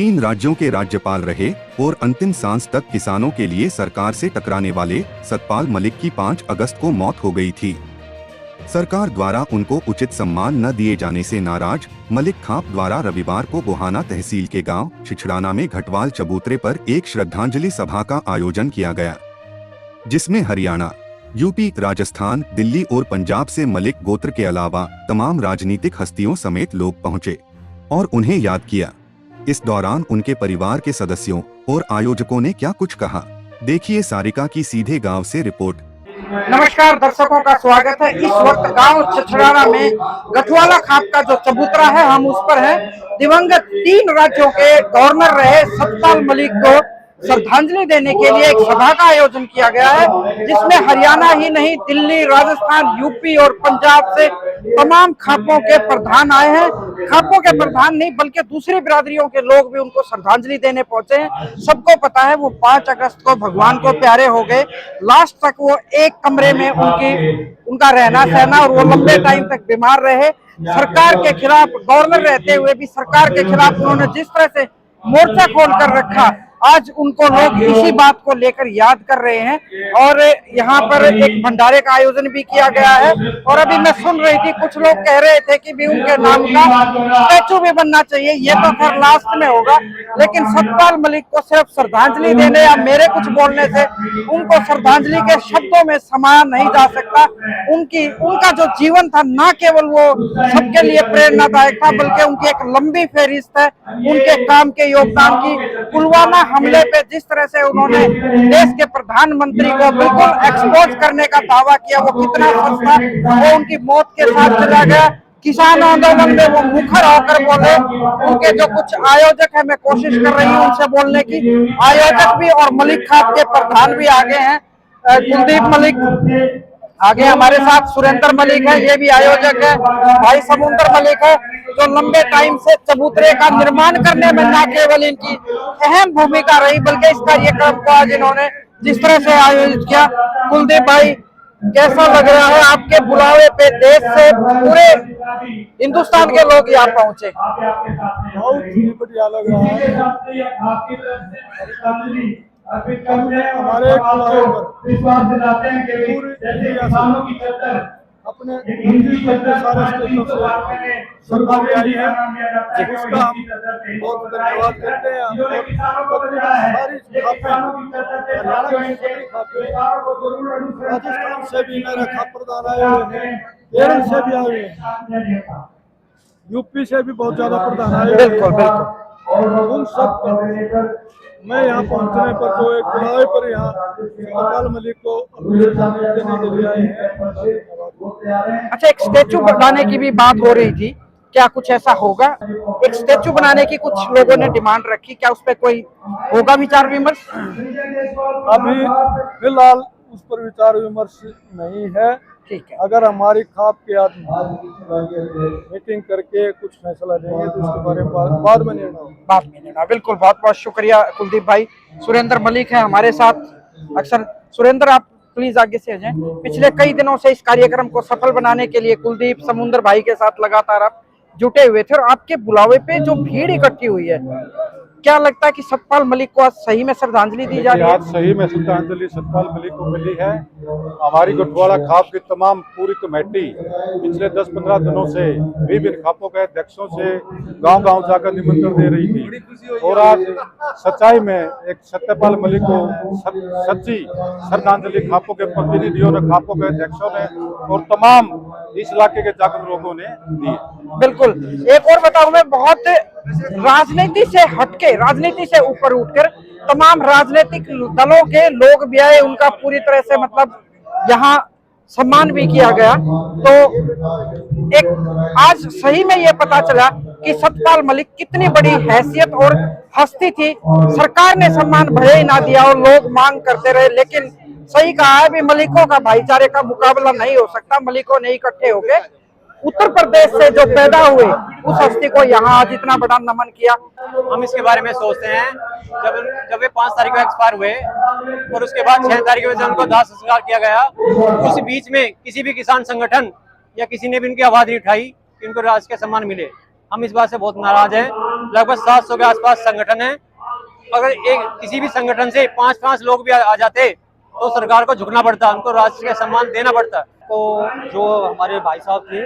3 राज्यों के राज्यपाल रहे और अंतिम सांस तक किसानों के लिए सरकार से टकराने वाले सतपाल मलिक की 5 अगस्त को मौत हो गई थी। सरकार द्वारा उनको उचित सम्मान न दिए जाने से नाराज मलिक खाप द्वारा रविवार को गोहाना तहसील के गांव छिछड़ाना में घटवाल चबूतरे पर एक श्रद्धांजलि सभा का आयोजन किया गया, जिसमें हरियाणा, यूपी, राजस्थान, दिल्ली और पंजाब से मलिक गोत्र के अलावा तमाम राजनीतिक हस्तियों समेत लोग पहुंचे और उन्हें याद किया। इस दौरान उनके परिवार के सदस्यों और आयोजकों ने क्या कुछ कहा, देखिए सारिका की सीधे गांव से रिपोर्ट। नमस्कार दर्शकों का स्वागत है। इस वक्त गांव छिछड़ाना में गठवाला खाप का जो चबूतरा है, हम उस पर हैं। दिवंगत 3 राज्यों के गवर्नर रहे सतपाल मलिक को श्रद्धांजलि देने के लिए एक सभा का आयोजन किया गया है, जिसमें हरियाणा ही नहीं, दिल्ली, राजस्थान, यूपी और पंजाब से तमाम खापों के प्रधान आए हैं। खापों के प्रधान नहीं बल्कि दूसरी बिरादरियों के लोग भी उनको श्रद्धांजलि देने पहुंचे हैं। सबको पता है वो 5 अगस्त को भगवान को प्यारे हो गए। लास्ट तक वो एक कमरे में उनका रहना सहना और वो लंबे टाइम तक बीमार रहे। सरकार के खिलाफ गवर्नर रहते हुए भी सरकार के खिलाफ उन्होंने जिस तरह से मोर्चा खोल कर रखा, आज उनको लोग इसी बात को लेकर याद कर रहे हैं। और यहाँ पर एक भंडारे का आयोजन भी किया गया है। और अभी मैं सुन रही थी, कुछ लोग कह रहे थे कि भी उनके नाम का स्टैचू भी बनना चाहिए। ये तो खैर लास्ट में होगा, लेकिन सतपाल मलिक को सिर्फ श्रद्धांजलि देने या मेरे कुछ बोलने से उनको श्रद्धांजलि के शब्दों में समाया नहीं जा सकता। उनका जो जीवन था, न केवल वो सबके लिए प्रेरणादायक था, बल्कि उनकी एक लंबी फहरिस्त है उनके काम के योगदान की। पुलवामा हमले पे जिस तरह से उन्होंने देश के प्रधानमंत्री को बिल्कुल एक्सपोज करने का दावा किया, वो कितना सच था, वो उनकी मौत के साथ चला गया। किसान आंदोलन में वो मुखर होकर बोले। उनके जो कुछ आयोजक है, मैं कोशिश कर रही हूँ उनसे बोलने की, आयोजक भी और मलिक खाप के प्रधान भी आगे हैं। कुलदीप मलिक आगे हमारे साथ, सुरेंद्र मलिक है, ये भी आयोजक है। भाई समुंदर मलिक है, जो लंबे टाइम से चबूतरे का निर्माण करने में न केवल इनकी अहम भूमिका रही, बल्कि इस कार्यक्रम को आज इन्होंने जिस तरह से आयोजित किया। कुलदीप भाई, कैसा लग रहा है आपके बुलावे पे देश से पूरे हिंदुस्तान के लोग यहाँ पहुंचे? बहुत ही बढ़िया लग रहा है। हमारे अपने सारे स्टेटों से सरकार आई है, उसका हम बहुत धन्यवाद करते हैं। राजस्थान से भी मेरे खाप प्रधान आए हुए हैं, केरल से भी आए हुए हैं, यूपी से भी बहुत ज्यादा प्रधान आए हुए हैं। और उन सब मैं यहाँ पहुँचने पर जो एक बुलावे पर यहाँ सतपाल मलिक को देने के लिए आए हैं। अच्छा, एक स्टेचू बनाने की भी बात हो रही थी, क्या कुछ ऐसा होगा? एक स्टेचू बनाने की कुछ लोगों ने डिमांड रखी, क्या उस पर कोई होगा विचार विमर्श? अभी फिलहाल उस पर विचार विमर्श नहीं है। ठीक है, अगर हमारी खाप के आदमी मीटिंग करके कुछ फैसला लेंगे तो उसके बारे में बाद में निर्णय। बिल्कुल, बहुत बहुत शुक्रिया कुलदीप भाई। सुरेंद्र मलिक है हमारे साथ। अक्सर सुरेंद्र, आप प्लीज आगे से आ जाएं। पिछले कई दिनों से इस कार्यक्रम को सफल बनाने के लिए कुलदीप समुंदर भाई के साथ लगातार आप जुटे हुए थे, और आपके बुलावे पे जो भीड़ इकट्ठी हुई है, क्या लगता है कि सतपाल मलिक को आज सही में श्रद्धांजलि दी जा रही है? आज सही में श्रद्धांजलि सतपाल मलिक को मिली है। हमारी गठवाला खाप की तमाम पूरी कमेटी पिछले 10-15 दिनों से विभिन्न खापों के अध्यक्षों से गांव-गांव जाकर निमंत्रण दे रही थी, और आज सच्चाई में एक सतपाल मलिक को सच्ची श्रद्धांजलि खापों के प्रतिनिधियों ने, खापों के अध्यक्षों ने और तमाम इस इलाके के जागरूक लोगों ने दी। बिल्कुल। एक और बताऊं, मैं बहुत राजनीति से हटके, राजनीति से ऊपर उठकर तमाम राजनीतिक दलों के लोग भी आए, उनका पूरी तरह से मतलब यहाँ सम्मान भी किया गया। तो एक आज सही में ये पता चला कि सतपाल मलिक कितनी बड़ी हैसियत और हस्ती थी। सरकार ने सम्मान भले ही ना दिया और लोग मांग करते रहे, लेकिन सही कहा है भी, मलिकों का भाईचारे का मुकाबला नहीं हो सकता। मलिकों ने इकट्ठे होके उत्तर प्रदेश से जो पैदा हुए उस हस्ती को यहाँ आज इतना बड़ा नमन किया। हम इसके बारे में सोचते हैं, जब वे 5 तारीख को एक्सपायर हुए और उसके बाद 6 तारीख को उनको दाह संस्कार किया गया, उस बीच में किसी भी किसान संगठन या किसी ने भी उनकी आवाज नहीं उठाई कि उनको राजकीय सम्मान मिले। हम इस बात से बहुत नाराज हैं लगभग 700 के आसपास संगठन है। अगर एक किसी भी संगठन से 5-5 लोग भी आ जाते तो सरकार को झुकना पड़ता, उनको राष्ट्रीय सम्मान देना पड़ता। तो जो हमारे भाई साहब थे,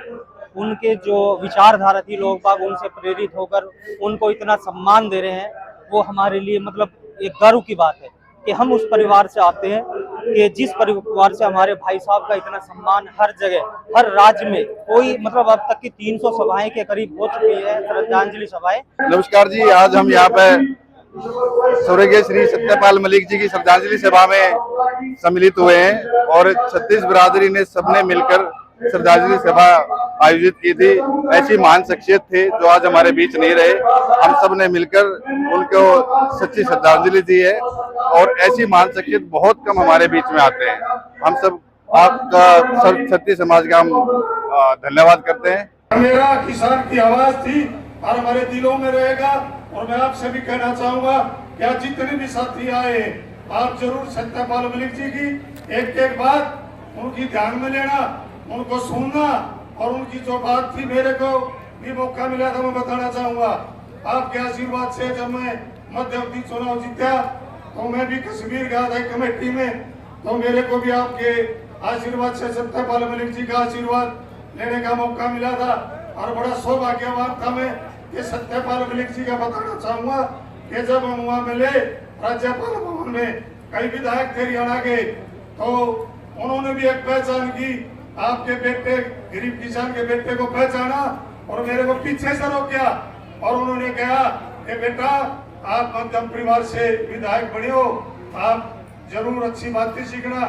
उनके जो विचारधारा थी, लोग बाग उनसे प्रेरित होकर उनको इतना सम्मान दे रहे हैं, वो हमारे लिए मतलब एक गर्व की बात है कि हम उस परिवार से आते हैं कि जिस परिवार से हमारे भाई साहब का इतना सम्मान हर जगह, हर राज्य में कोई मतलब अब तक की 300 सभाएं के करीब हो चुकी है, श्रद्धांजलि सभाएं। नमस्कार जी, आज हम यहाँ पे स्वर्गीय श्री सत्यपाल मलिक जी की श्रद्धांजलि सभा में सम्मिलित हुए हैं और 36 बिरादरी ने सबने मिलकर श्रद्धांजलि सभा आयोजित की थी। ऐसी महान शख्सियत थे जो आज हमारे बीच नहीं रहे, हम सब ने मिलकर उनको सच्ची श्रद्धांजलि दी है और ऐसी महान शख्सियत बहुत कम हमारे बीच में आते हैं। हम सब आपका क्षत्रिय समाज का हम धन्यवाद करते हैं। मेरा किसान की आवाज थी और हमारे दिलों में रहेगा। और मैं आपसे भी कहना चाहूंगा कि आज जितने भी साथी आए, आप जरूर सत्यपाल मलिक जी की एक एक बात उनकी ध्यान में लेना, उनको सुनना और उनकी जो बात थी मेरे को भी मौका मिला था, मैं बताना चाहूंगा। आपके आशीर्वाद से जब मैं मध्य अवधि चुनाव जीता तो मैं भी कश्मीर गया था कमेटी में, तो मेरे को भी आपके आशीर्वाद से सत्यपाल मलिक जी का आशीर्वाद लेने का मौका मिला था और बड़ा सौभाग्यवान था मैं कि सत्यपाल मलिक जी का बताना चाहूंगा कि जब हम वहाँ मिले राज्यपाल भवन में, कई विधायक थे हरियाणा के, तो उन्होंने भी एक पहचान की, आपके बेटे गरीब किसान के बेटे को पहचाना और मेरे को पीछे से रोका और उन्होंने कहा कि बेटा आप मध्यम परिवार से विधायक बने हो, आप जरूर अच्छी बातें सीखना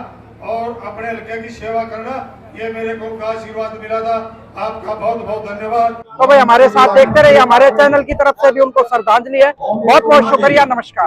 और अपने हल्के की सेवा करना। ये मेरे को उनका आशीर्वाद मिला था। आपका बहुत बहुत धन्यवाद। तो भाई हमारे साथ देखते रहिए, हमारे चैनल की तरफ से भी उनको श्रद्धांजलि है। बहुत बहुत शुक्रिया, नमस्कार।